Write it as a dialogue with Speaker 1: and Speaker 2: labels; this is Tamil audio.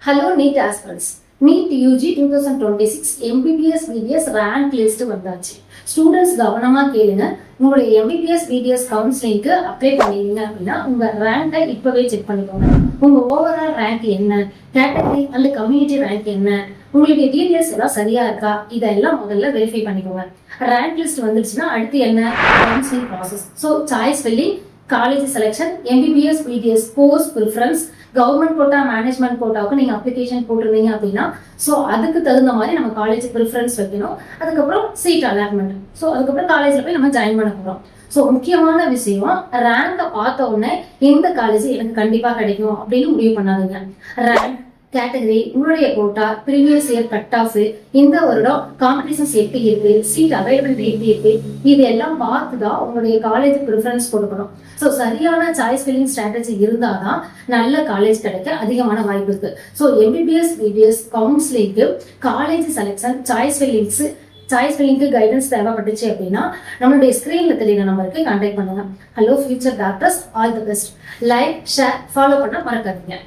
Speaker 1: Hello NEET aspirants. NEET UG 2026 MBBS BDS rank list வந்தாச்சு. ஸ்டூடெண்ட்ஸ் கவனமாக கேளுங்க. உங்களுடைய எம்பிபிஎஸ் பிடிஎஸ் கவுன்சிலிங்க்கு அப்ளை பண்ணிருந்தீங்க அப்படின்னா உங்க ரேங்கை இப்பவே செக் பண்ணிக்கோங்க. உங்க ஓவரால் ரேங்க் என்ன, கேட்டகரி அண்ட் கம்யூனிட்டி ரேங்க் என்ன, உங்களுக்கு டீடைல்ஸ் எல்லாம் சரியா இருக்கா, இதெல்லாம் முதல்ல வெரிஃபை பண்ணிக்கோங்க. ரேங்க் லிஸ்ட் வந்துருச்சுன்னா அடுத்து என்ன, counselling process. So choice filling, college selection, MBBS BDS post preference, government quota management கோட்டாவுக்கு நீங்க அப்ளிகேஷன் போட்டிருந்தீங்க அப்படின்னா ஸோ அதுக்கு தகுந்த மாதிரி நம்ம காலேஜ் ப்ரிஃபரன்ஸ் வைக்கணும். அதுக்கப்புறம் சீட் அலாட்மெண்ட். ஸோ அதுக்கப்புறம் காலேஜ்ல போய் நம்ம ஜாயின் பண்ண போறோம். ஸோ முக்கியமான விஷயம், ரேங்கை பார்த்த உடனே எந்த காலேஜ் எனக்கு கண்டிப்பா கிடைக்கும் அப்படின்னு முடிவு பண்ணாதுங்க. ரேங்க், கேட்டகரி, உங்களுடைய quota, previous year cut off, இந்த வருடம் காம்படிஷன்ஸ் எப்படி இருக்கு, சீட் அவைலபிலிட்டி எப்படி இருக்கு, இது எல்லாம் பார்த்து தான் உங்களுடைய காலேஜ் ப்ரிஃபரன்ஸ் கொடுக்கணும். ஸோ சரியான சாய்ஸ் ஃபில்லிங் ஸ்ட்ராட்டஜி இருந்தால் தான் நல்ல காலேஜ் கிடைக்க அதிகமான வாய்ப்பு இருக்கு. ஸோ எம்பிபிஎஸ் பிடிஎஸ் கவுன்சிலிங்க்கு காலேஜ் செலெக்ஷன், சாய்ஸ் ஃபில்லிங்க்கு கைடன்ஸ் தேவைப்பட்டுச்சு அப்படின்னா நம்மளுடைய ஸ்கிரீன்ல தெரியுற நம்பருக்கு கான்டாக்ட் பண்ணுங்க. Hello future doctors, all the best. Like, share, follow பண்ண மறக்காதீங்க.